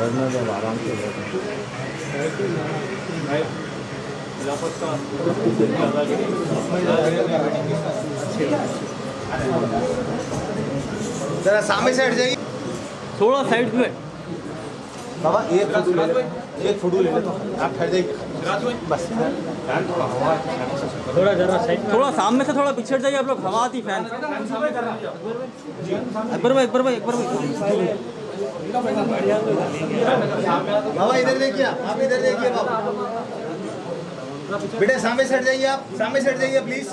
बैठना तो आराम से जरा सामने से हट जाइए, थोड़ा साइड पे बाबा। एक फोटो ले ले तो आप हट जाइए बस। थोड़ा जरा साइड, थोड़ा सामने से थोड़ा पीछे हट जाइए आप लोग। हवा आती फैन। एक बार बाबा इधर देखिए, आप इधर देखिए बाबा। बेटा सामने से हट जाइए, आप सामने से हट जाइए प्लीज।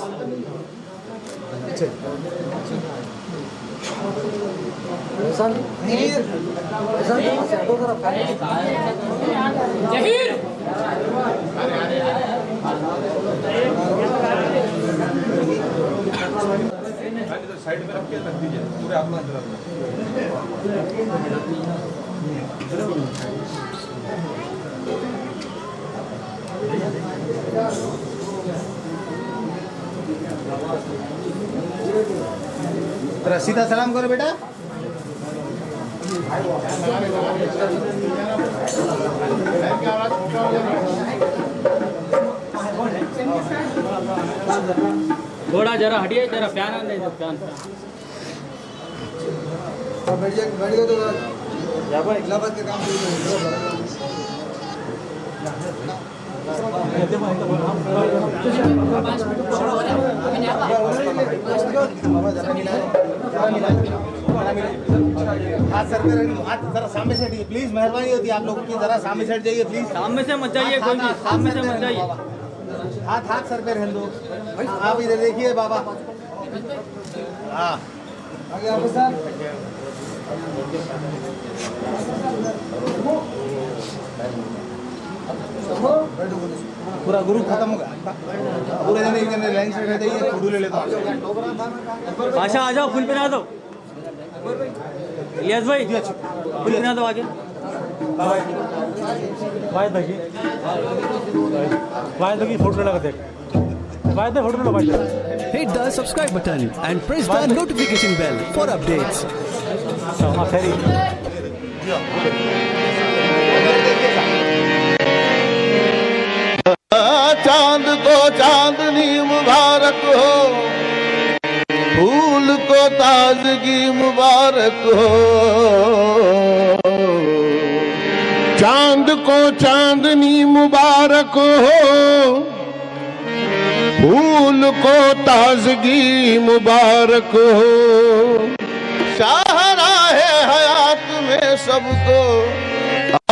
साइड में रख के रख दीजिए पूरे आप लोग। सीधा सलाम करो बेटा। थोड़ा जरा हटिए, जरा प्यान आने दो, प्यान बैठिए तो इलाहाबाद के काम हाथ सर पे, हाथ जरा सामने से हटिए प्लीज, मेहरबानी होती है आप लोगों की। जरा सामने से हट जाइए प्लीज। सामने से मत जाइए, कोई भी सामने से मत जाइए। हाथ सर पे रहने दो। आप इधर देखिए बाबा। हाँ आगे आपको सर। पूरा ग्रुप खत्म होगा, पूरे जने एक जने लाइन से हट जाइए, फोटो ले लेता हूँ। आशा आ जाओ, फुल पिना दो। इलियास भाई फुल पिना दो आगे। फोटो लगा देख, फोटो लगा। Hit the subscribe button and press the notification bell for updates. चांद को चांदनी मुबारक हो, फूल को ताजगी मुबारक हो। चांद को चांदनी मुबारक हो, फूल को ताजगी मुबारक हो। शाहराहे हयात में सबको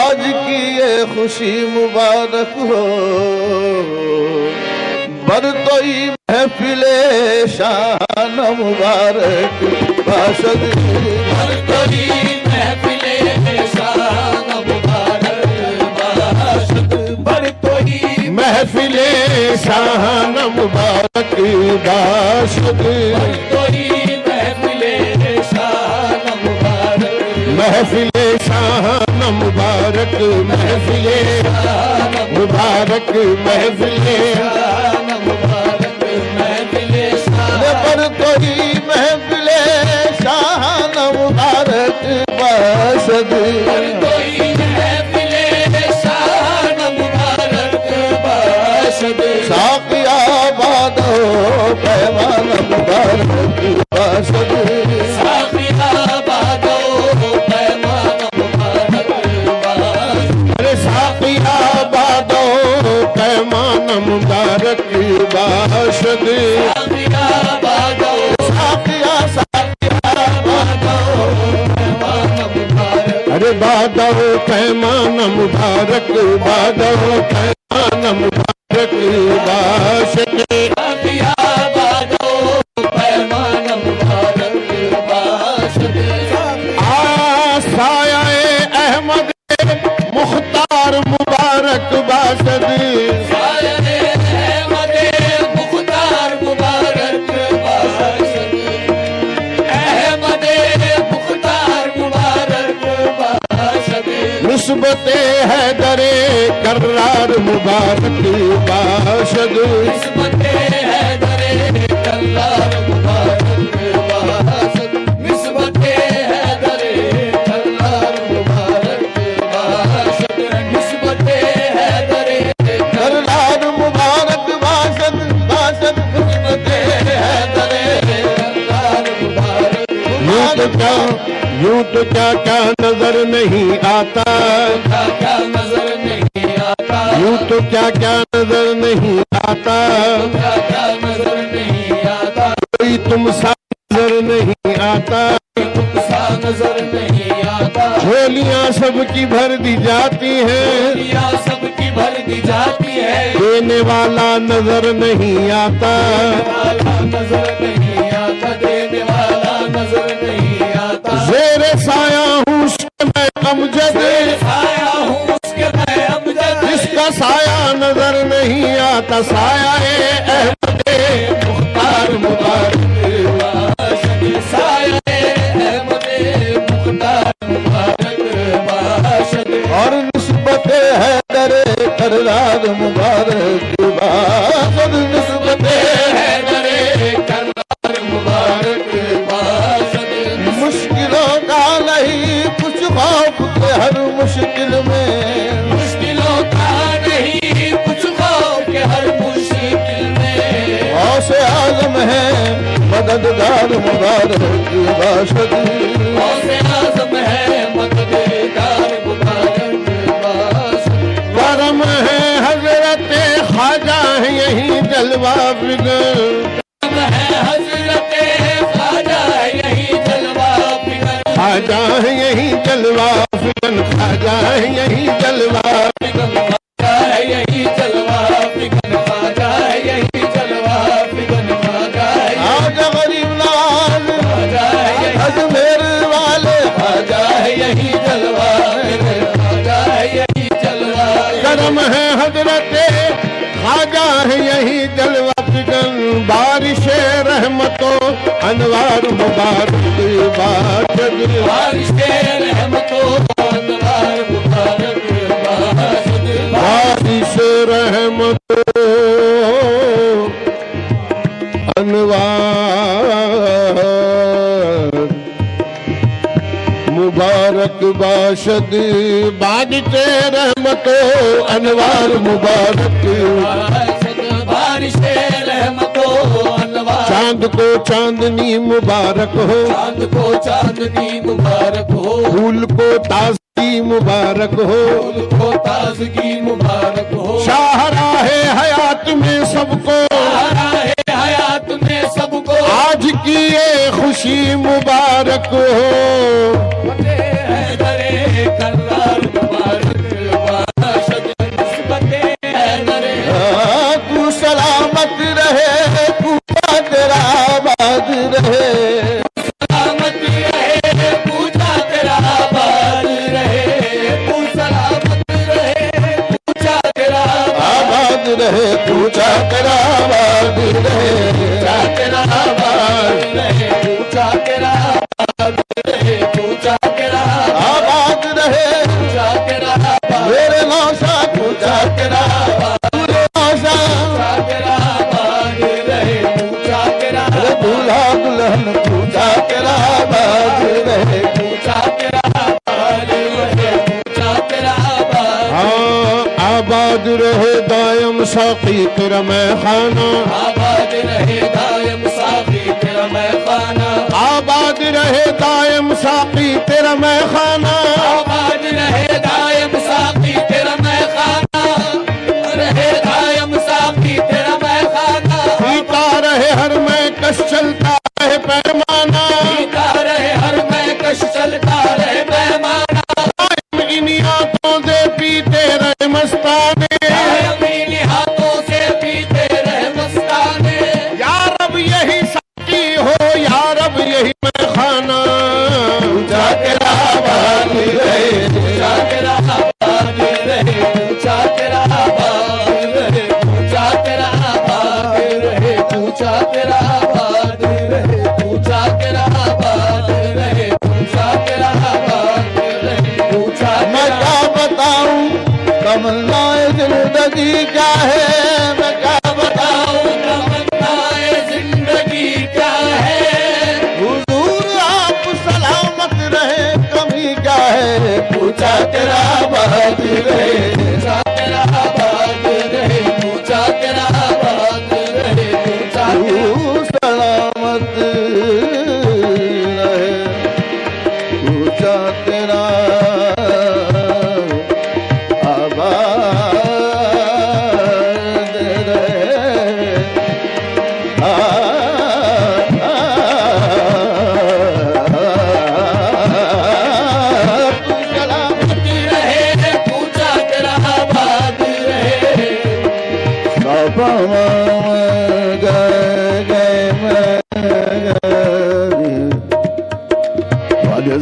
आज की ये खुशी मुबारक हो। बरतोई महफिले शान मुबारक बाशद, बरतोई महफिले शान मुबारक बाशद, बरतोई महफिले शान मुबारक बाशद, बरतोई महफिले शान मुबारक, महफिले शान मुबारक, महफिले मुबारक, महफिले मुबारक, महफिले पर कोई महफिले शान मुबारक बाशद, कोई महफिले शान मुबारक बाशद। साकिया बादो पैमान मुबारक बाशद, साकिया बादो पैमान मुबारक बाशद, अरे साकिया बादो पैमान मुबारक बाशद, साकिया बादो, साकिया साकिया बादो पैमान मुबारक, अरे बादो पैमान मुबारक, बादो पैमान मुबारक बाशद, साकिया बादो पैमान मुबारक बाशद। साये अहमद मुख्तार मुबारक बाशद, साये अहमद मुख्तार मुबारक बाशद, अहमद मुख्तार मुबारक बाशद। निस्बते हैदरे कर्रार मुबारक बाशद, निस्बते हैदरे कर्रार मुबारक बाशद, निस्बते हैदरे कर्रार मुबारक तो क्या क्या नजर नहीं आता, क्या नजर नहीं आता, यूं तो क्या नजर नहीं आता, क्या नजर नहीं आता, कोई तुम सा नजर नहीं आता, सा नजर नहीं आता। झोलियां सबकी भर दी जाती हैं, झोलियां सबकी भर दी जाती है, देने वाला नजर नहीं आता, वाला नजर नहीं आता, देने वाला नजर नहीं आता। ज़ेरे साया हूँ उसके मैं अमजद, आया हूँ उसके मैं अमजद, जिसका साया नजर नहीं आता, साया अहमदे मुख्तार मुबारक बाशद साया अहमदे मुख्तार मुबारक बाशद। और निस्बत हैदर कररार मुबारक बाशद, निस्बत हैदर कररार मुबारक बाशद। मुश्किलों का नहीं कुछ खौफ के हर मुश्किल में, मुश्किलों का नहीं कुछ खौफ के हर मुश्किल में, गौसे आजम है मददगार मुबारक बाशद, गौसे आज़म है मददगार मुबारक बाशद। करम है हजरत ख्वाजा है यही जलवा फिगर, है हजरत ख्वाजा यही जलवा फिकर, ख्वाजा है यही जलवा फिगर, ख्वाजा है यही जलवा ख्वाजा यही जलवा फिकर, ख्वाजा यही जलवा फिकर, ख्वाजा आज गरीब नवाज अजमेर वाले, ख्वाजा यही जलवा फिकर, ख्वाजा यही जलवा। करम है हजरत ख्वाजा है यही जलवा फिगर, बारिश रहमतों अनवार मुबारक बाशद, बारिश रहमतों अनवार मुबारक बाशद, बारिश रहमतों अनवार मुबारक बाशद, बारिश रहमतों अनवार मुबारक, बारिश रहमतों अनवार, चांद को चांदनी मुबारक हो, चांद को चांदनी मुबारक हो, फूल को ताजगी मुबारक हो, फूल को ताजगी मुबारक हो, शाहराहे हयात में सबको, है हयात में सबको, आज की ये खुशी मुबारक हो, हैदरे कररार मुबारक बाशद, निस्बते हैदरे। तू सलामत रहे पूजा तेरा आबाद रहे, सलामत रहे पूजा तेरा आबाद रहे, तू सलामत रहे पूजा तेरा आबाद रहे पूजा तेरा आबाद रहे, पूजा तेरा आबाद रहे, पूजा तेरा आबाद रहे, पूजा तेरा आबाद रहे पूजा तेरा आबाद, मेरे नौशा पूजा तेरा पूरे नौशा, पूजा तेरा आबाद रहे, पूजा तेरा दूल्हा दुल्हन पूजा तेरा आबाद रहे, पूजा तेरा आबाद रहे, पूजा तेरा आबाद। हाँ आबाद रहे दायम साकी तेरा मैं खाना, आबाद रहे दायम साकी तेरा मैं खाना, आबाद रहे दायम साकी तेरा मैं खाना, आबाद रहे दायम साकी तेरा मैं खाना, रहे दायम साकी तेरा मैं खाना, पीता रहे हर मैं कश चलता रहे पैमाना, पीता रहे हर मैं कश चलता रहे पैमाना, इन्हीं हाथों से पीते रहे मस्ताने, अपनी हाथों से पीते रहे मस्ताने, यार अब यही साकी हो, यार अब यही मैं खाना, पूजा तेरा आबाद रहे, पूजा तेरा आबाद रहे, पूजा तेरा आबाद रहे, पूजा तेरा आबाद रहे, पूजा तेरा आबाद रहे, पूजा तेरा आबाद रहे, पूजा तेरा आबाद रहे, पूजा मैं क्या बताऊं तमन्नाए जिंदगी क्या है, मैं क्या बताऊं तमन्नाए जिंदगी क्या है, हुजूर आप सलामत रहे कमी क्या है, पूजा तेरा आबाद रहे, पूजा तेरा आबाद रहे, पूजा तेरा आबाद रहे, पूजा तू सलामत रहे।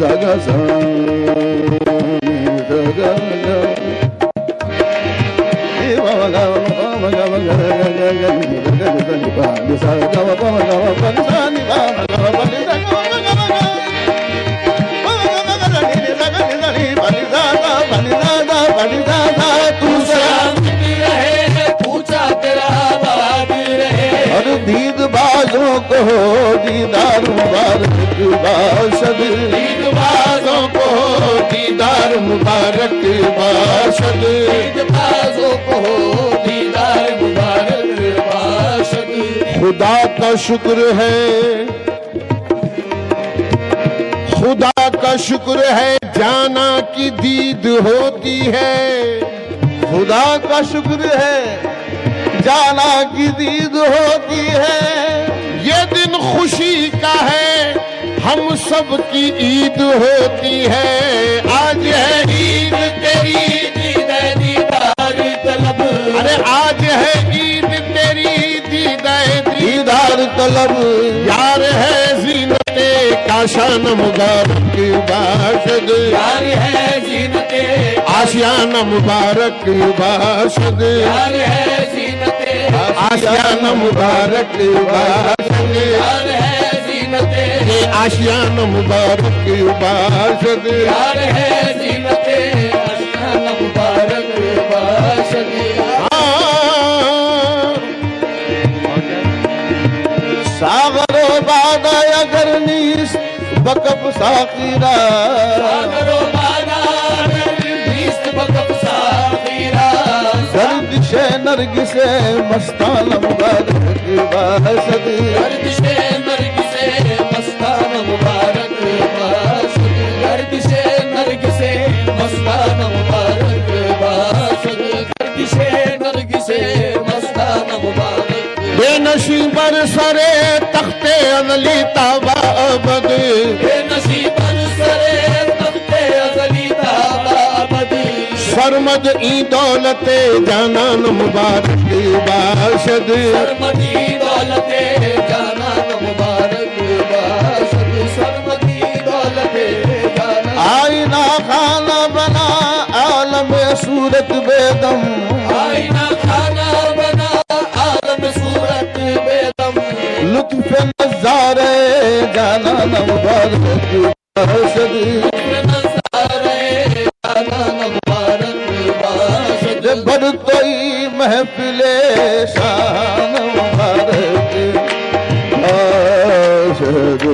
zaga sa zaga ga Baba ga baba ga baba ga ni ba ni sa ga baba ga baba ni sa ni ba ga baba ni sa ga baba ga दीद बाजों को दीदार मुबारक बाशद दीद बाजों को दीदार मुबारक बाशद दीद बाजों को दीदार मुबारक बाशद खुदा का शुक्र है खुदा का शुक्र है जाना की दीद होती है खुदा का शुक्र है जाना की दीद होती है ये दिन खुशी का है हम सब की ईद होती है आज है ईद तेरी दीदार तलब अरे आज है ईद तेरी दीदार तलब यार है जीनते काशान मुबारक बाशद यार है जीनते आशियान मुबारक बाशद यार है जीनते आशियान मुबारक बाशद यार है जीनते आशियान मुबारक बाशद यार है जीनते आशियान मुबारक बाशद सागरो बादा अगर नीस बकफ साखीरा सागरो बादा अगर नीस बकफ साखीरा गर्दिशे नरगिसे मस्तान मुबारक बासद गर्दिशे नरगिसे मस्तान मुबारक बासद गर्दिशे नरगिसे मस्तान मुबारक बासद गर्दिशे नरगिसे मस्तान मुबारक बेनशी पर सरे तख्ते अज़ली ताबाबद बेनशी पर सरे तख्ते अज़ली ताबाबद सरमद ई दौलते जानान मुबारक बाशद सरमद ई दौलते जानान मुबारक बाशद सरमद ई दौलते जानान आईना खाना बना आलम सूरत बेदम आईना खाना बना सूरत बेदम लुत्फ नज़ारे जाना मुबारक बाशद नज़ारे जाना मुबारक बाशद बरतोई महफिले शान मुबारक बाशद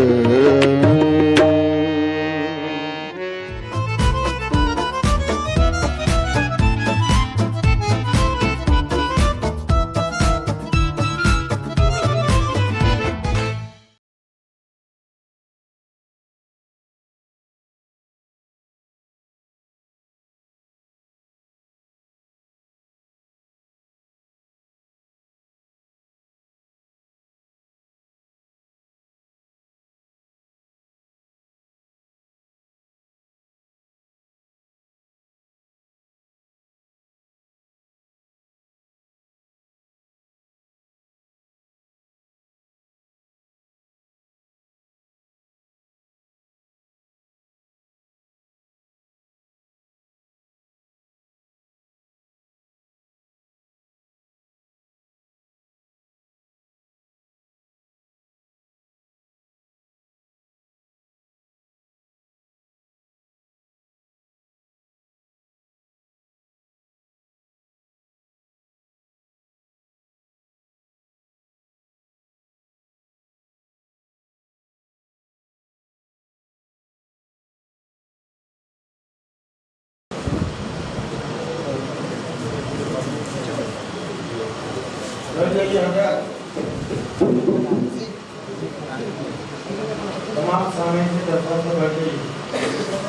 तमाम सामने से दरख्वास्त बैठे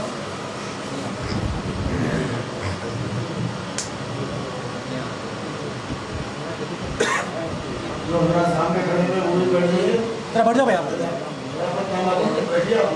जो हमारा सामने खड़े हुए वो भी बैठ जाइए। तेरा बैठ जाओ भैया। बैठिए आप।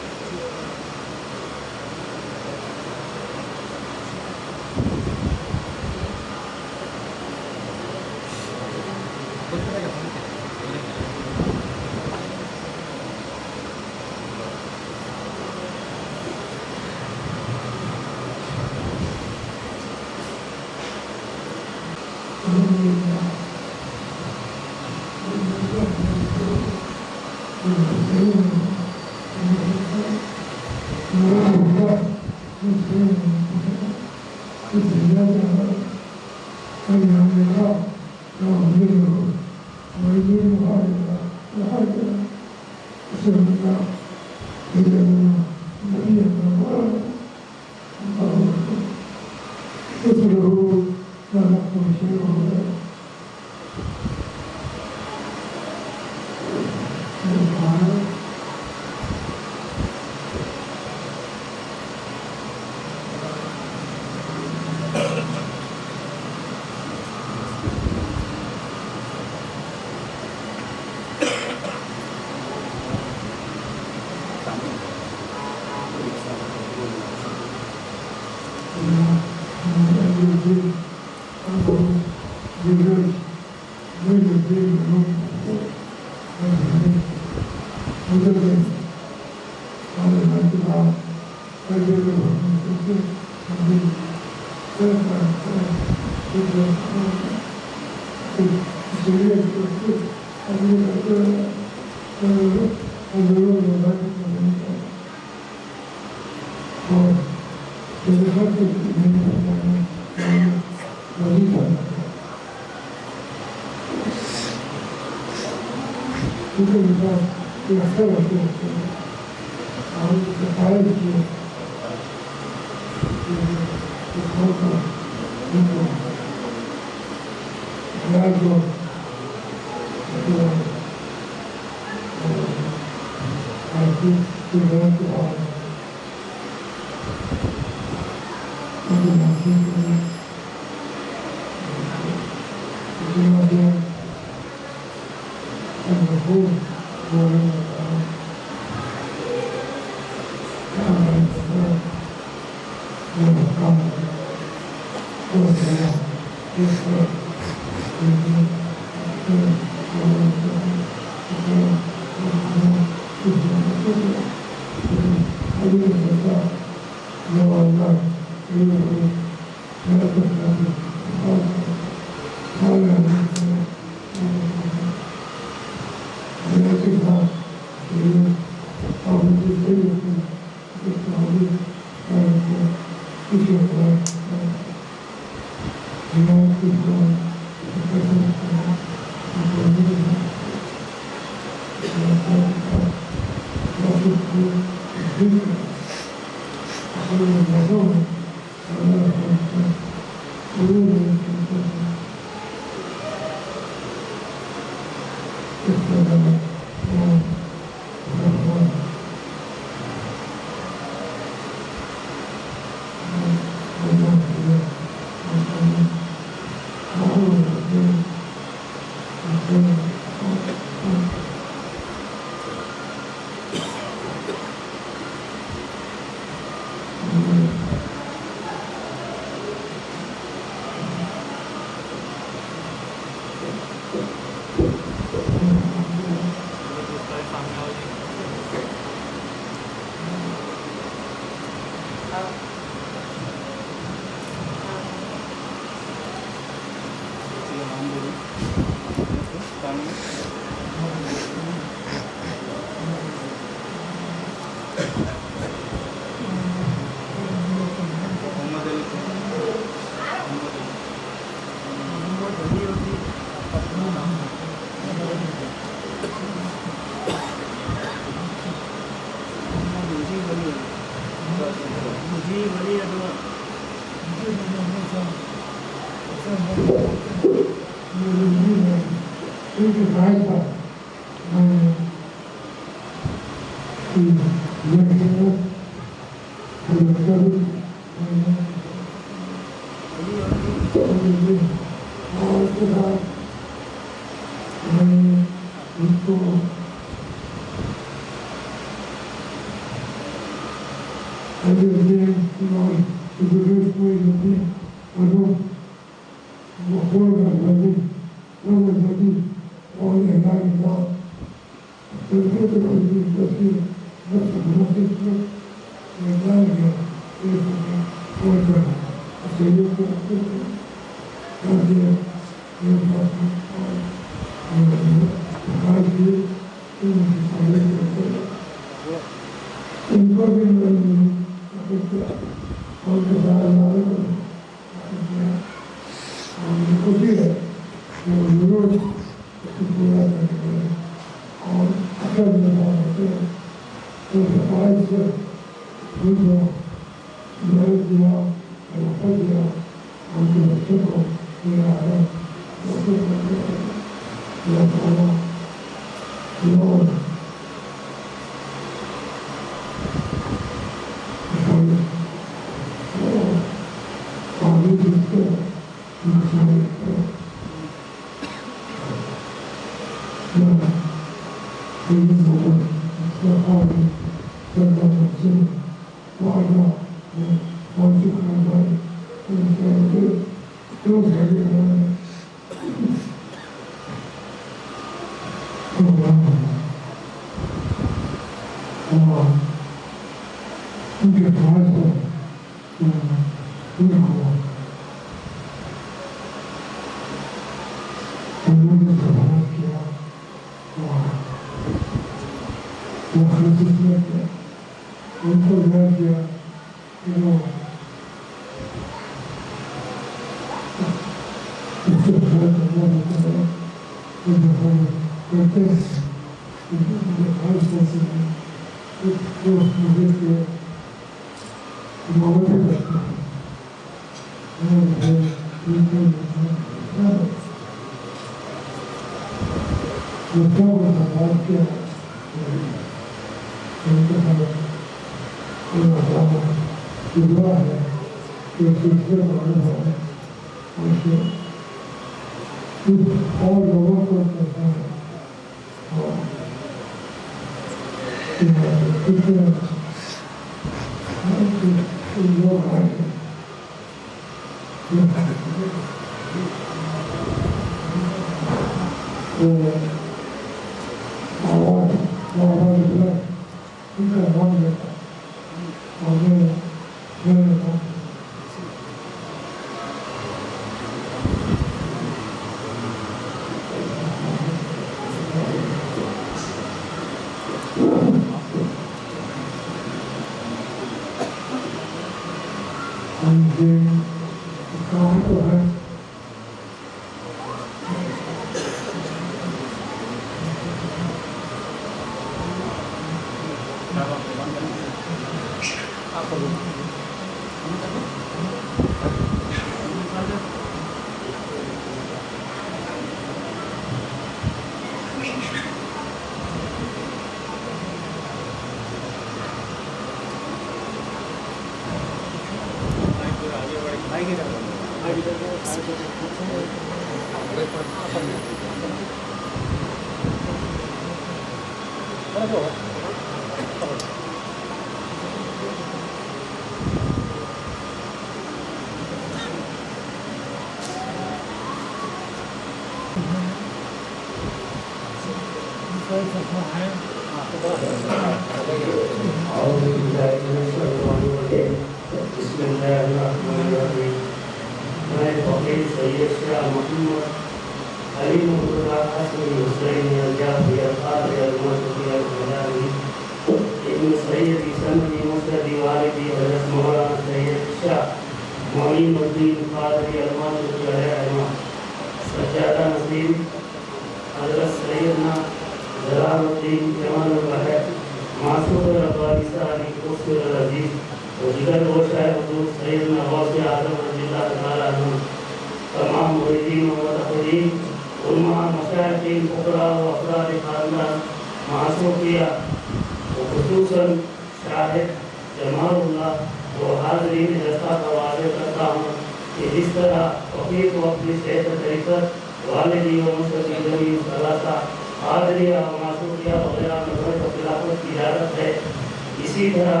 इसी तरह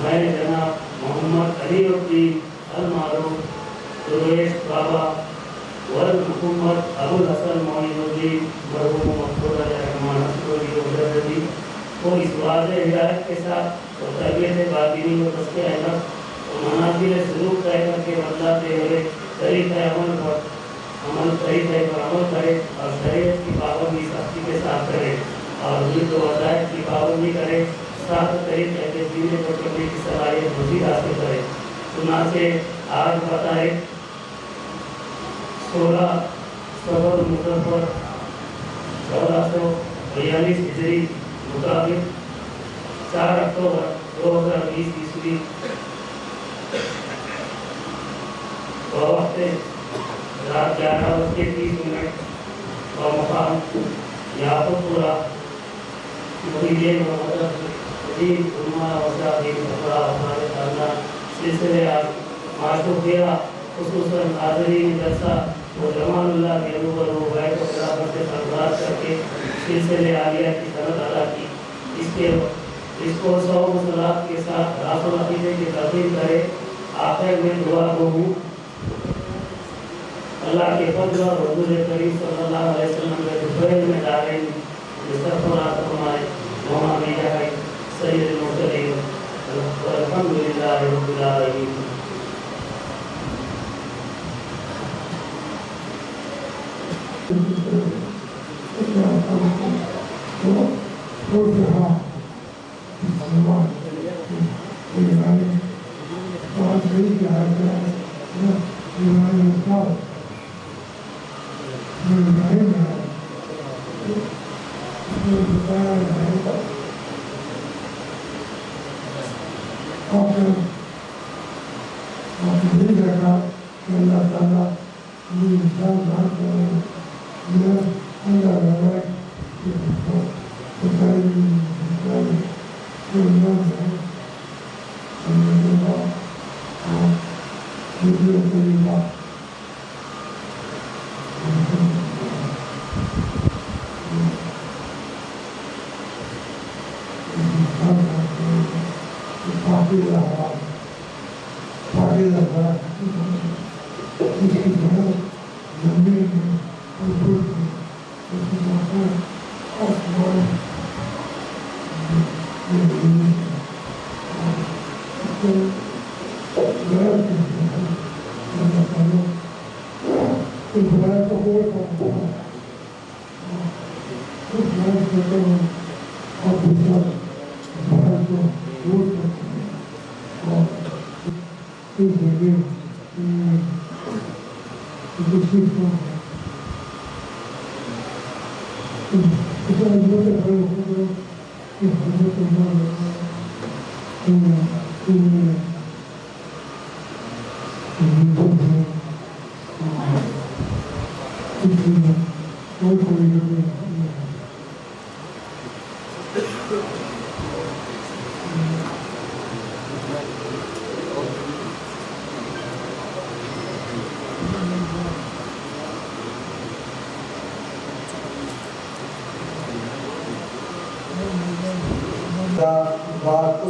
मैं जनाब मोहम्मद अलीउद्दीन अल-मारूफ दुर्वेश बाबा वल्द हुकूमत अबुल हसन मोइनुद्दीन मरहूम मक़बूल रहमान अशरफी को इस वाज़े हिदायत के साथ और तरबियत बातिनी व तस्क़िया अहलक और मनाज़िल सलूक तय करके बदलाते हुए तरीक़े अमल पर अमल करे और शरीयत की पाबंदी सख्ती के साथ करे और जिद व वज़ाइफ की पाबंदी करे, साथ तरीक़े के जीने को करने की सलाहियत मज़ीद हासिल करे। चुनांचे आज बताए 16 सफर मुज़फ़्फ़र 1442 हिजरी मुताबिक 4 अक्टूबर 2020 ईस्वी रात 11:30 और मकाम याकुतपुरा सिलसिले माशूक़िया खुसूसन हाज़रीन जलसा और जमानुल्लाह के रूबरू बैत व खिलाफत से सरबराह करके सिलसिले आलिया की सनद अदा की। इसको 100 मुसल्लात के साथ रासुल अक़ीदे की तक़दीम करे। आखिर में दुआ गो अल्लाह के फज़ल और हुज़ूर करीम सल्लल्लाहु अलैहि वसल्लम के दुआएं में डालें सरफराज फरमाए वहाँ में जाए सैयदुल मुरसलीन अल्हम्दुलिल्लाहि रब्बिल आलमीन।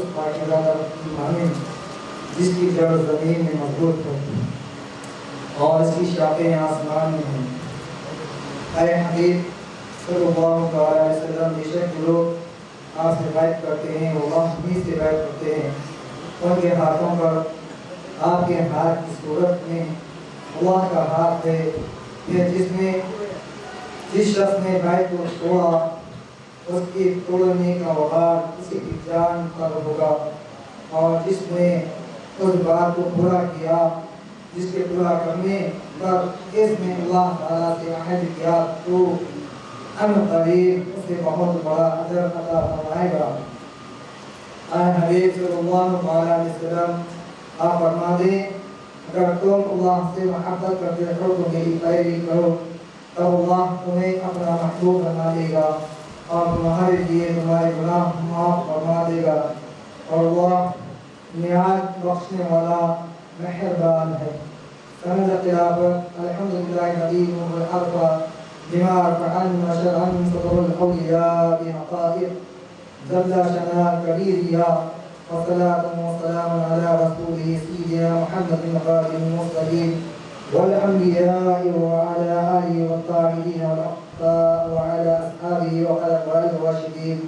उस पाकीज़ा दर की मानिंद जिसकी जड़ ज़मीन में मजबूत है और इसकी शाखें आसमान में हैं। ऐ हबीब सल्लल्लाहु अलैहि वसल्लम, बेशक जो लोग आपसे बैत करते हैं वो अल्लाह से बैत करते हैं, उनके हाथों पर आपके हाथ की सूरत में अल्लाह का हाथ है। फिर जिस शख्स ने बैत को तोड़ा उसके तोड़ने का वबाल उसकी जान पर होगा, और जिसने उस बात को पूरा किया जिसके पूरा करने पर इसमें अल्लाह ताला से अहद किया तो अन-क़रीब उसे बहुत बड़ा अजर अता फरमाएगा। हबीब सल्लल्लाहु अलैहि वसल्लम, आप फरमा दें अगर तुम अल्लाह से मोहब्बत करते हो तो मेरी पैरवी करो, तब अल्लाह तुम्हें अपना महबूब बना देगा और तुम्हारे लिए तुम्हारे गुनाह माफ फरमा देगा, और वह निहायत बख्शने वाला मेहरबान है। सनद तिलावत अल्हम्दुलिल्लाह नबी व अरफा बिमा फअन शरअन सदरुल औलिया बिहक़ाइक़ जल्ला शना कबीरिया व सलातु व सलामुन अला रसूलिही सय्यिदिना मुहम्मदिन क़ादिमिल मुरसलीन वल अंबिया'i व अला आलिहि व ताहिरीन वल अक़्तार व अला अस्हाबिही व खलफ़ाइर राशिदीन,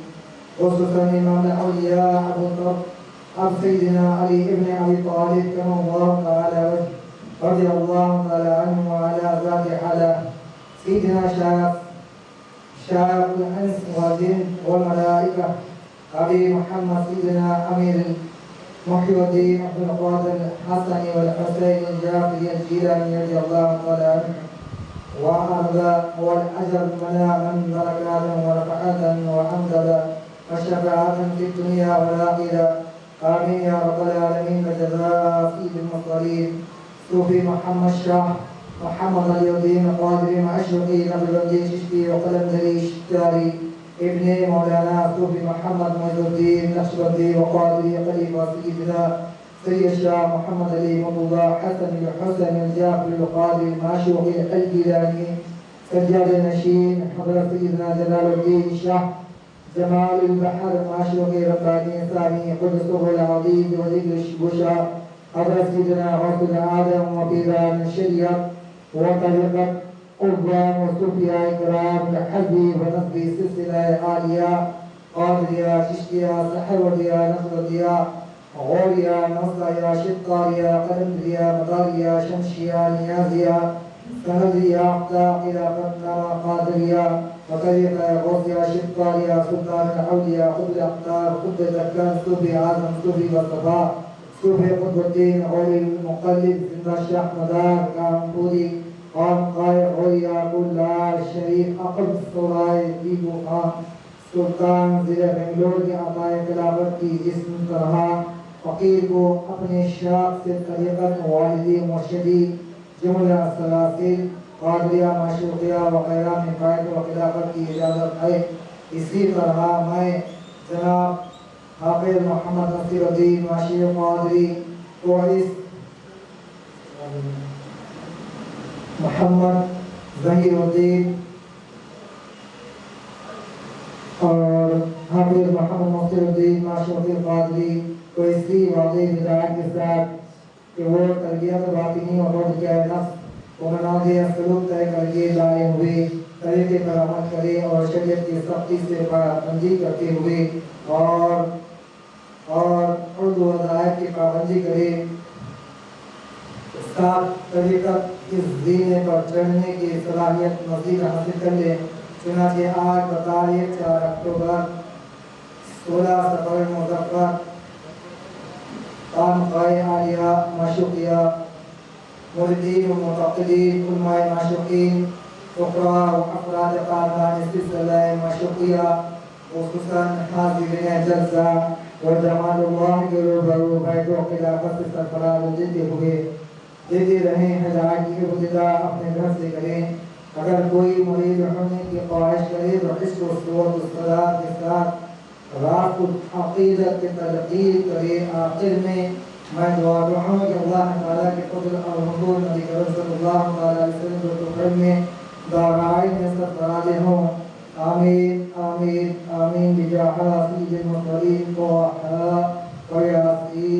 खुसूसन इमाम औलिया अब सय्यिदिना अली इब्न अबी तालिब करमल्लाहु तआला वजहहु रज़ियल्लाहु तआला अन्हु व अला ज़ाति अला सय्यिदिना शाइख़ुल इंस वल जिन्न वल मलाइका अबी मुहम्मद सय्यिदिना अमीरुल मुहिउद्दीन अब्दुल क़ादिर हसनी वल हुसैन जाफ़री अल-जीलानी रज़ियल्लाहु तआला अन्हु व अर्ज़ा वल अजर मनामन बरकातन व रफ़अतन व हमदन व शफ़ाअतन फ़िद दुनिया वल आखिरह। आमीन या रब्बल आलमीन। जज़ाअ सय्यिदुल मुरसलीन सूफी मोहम्मद शाह मोहम्मद अलीउद्दीन क़ादरी मशरक़ी नक़शबंदी चिश्ती व क़लंदरी शिश्तारी इब्ने मौलाना सूफी मोहम्मद मुइज़ुद्दीन नक़शबंदी व क़ादरी खलीफ़ा सय्यिदना सैयद शाह मोहम्मद अली मुतल्ला हसन हुसैन जाफ़री क़ादरी माशूक़ी अल-गिलानी सज्जाद नशीन हज़रत सय्यदना जलालुद्दीन शाह जमालुल बहर माशूक़ी रब्बानी सानी क़ुद्सुहुल अज़ीज़ व ज़िक्र बुशा हज़रत सय्यदना गौसुल आज़म व पीरान शरीयत व तरीक़त क़ुर्बान व सूफ़िया इकराम हज़बी व नस्बी सिलसिला आलिया क़ादरिया चिश्तिया सहरवदिया नक़शबंदिया गौरिया नौसाया शिक़ारिया क़लंदरिया मदारिया शमशिया नियाज़िया सनदिया क़िलाफ़तनामा क़ादरिया व तरीक़ा गौसिया शिक़ारिया सुल्तान औलिया क़ुतुब अक़तार क़ुतुब दक्कन सूफ़ी आज़म सूफ़ी वसफ़ा सूफ़ी क़ुतुबुद्दीन औलिल मुक़ल्लिद ज़िंदा शाह मदार कामपुरी ख़ानक़ाह औलिया कुल्लार शरीफ अक़ब सराय दीपू खान सुल्तान ज़िला बेंगलोर के आक़ाए खिलाफत की इस तरह फ़कीर को अपने शाख से तरीक़त वालिदी मुर्शिदी जुमला सलासिल क़ादरिया माशूक़िया वग़ैरह में क़ायद व खिलाफत की इजाज़त है। इसी तरह मैं जनाब हाफ़िज़ मोहम्मद नसीरुद्दीन माशिर क़ादरी को इस मोहम्मद ज़हीरुद्दीन और हाफ़िज़ मोहम्मद नसीरुद्दीन माशूक़ी क़ादरी को इसी वाज़ेह हिदायत के साथ कि वो तरबियत बातिनी और रोज़ नफ्स को मनाज़े सलूक तय करके लाए हुए तरीक़े पर अमल करें और शरीयत की सख्ती से पाबंदी करते हुए और उर्दू वज़ाइफ की पाबंदी करें, साथ तरीक़त इस दीन पर चढ़ने की सलाहियत मज़ीद हासिल कर लें। चुनांचे आज तारीख़ 4 अक्टूबर 16 सफ़र मुज़फ़्फ़र ख़ानक़ाह आलिया माशूक़िया मुरीदीन व मुतक़िदीन उलमाए माशूक़ीन फ़ुक़रा व अफ़राद ख़ानदान सिलसिला माशूक़िया ख़ुसूसन हाज़िरीन जलसा व जमालुल्लाह के रूबरू बैतो खिलाफत से सरफराज देते रहें। हिदायत की इब्तिदा अपने घर से करें। अगर कोई मुरीद होने की ख्वाहिश करे तो इसको सूरत सलात के साथ रात को अक़ीदत के तलक़ीन करे। आखिर में मैं दुआ करूँ कि अल्लाह ताला के फ़ज़ल और हुज़ूर नबी करीम सल्लल्लाहु अलैहि वसल्लम के फ़ज़ल में दाराइन में सरफराज़ हों। आमीन आमीन आमीन बिजाह सय्यिदिल मुरसलीन।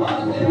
Hare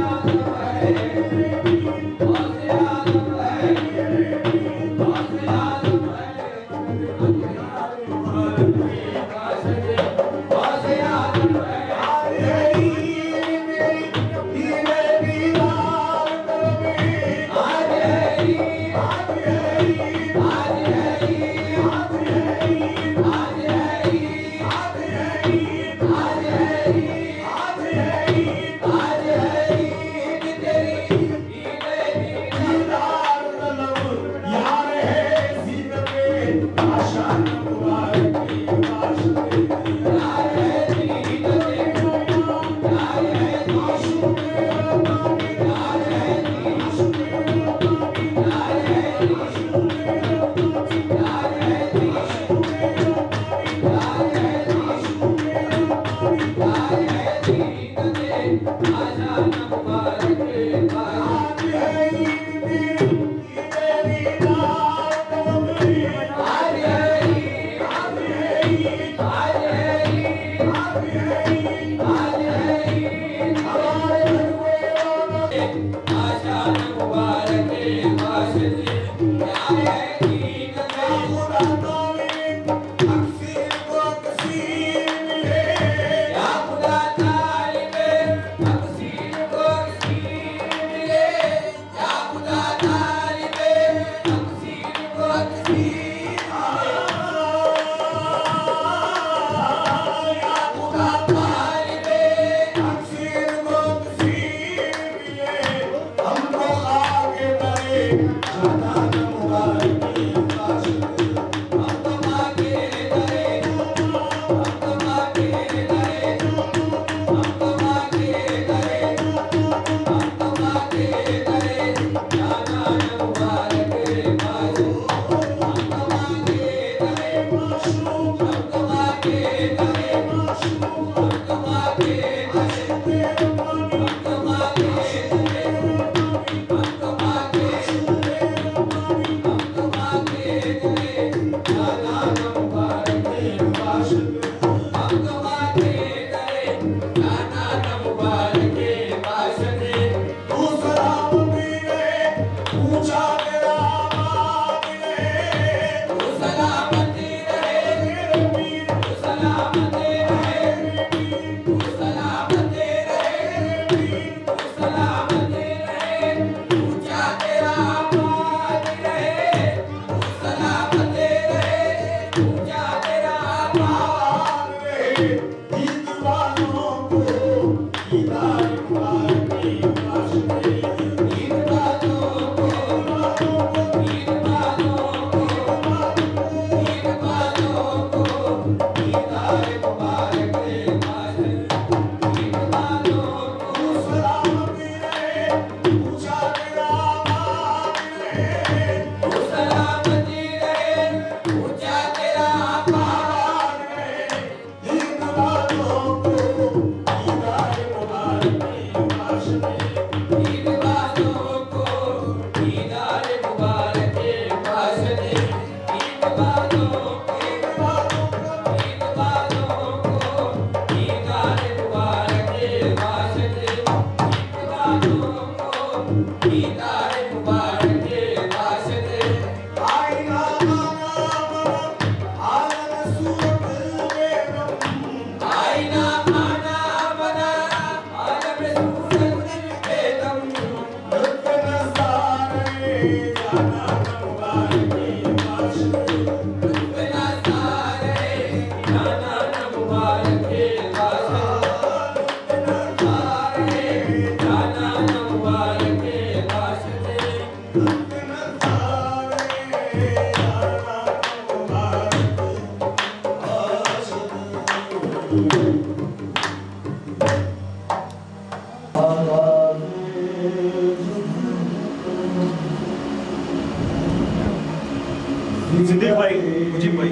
सिद्दीक भाई, मुजीब भाई,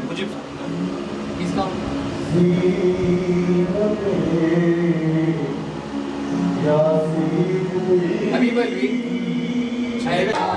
मुजीब अभी भाई मेरा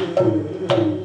भाग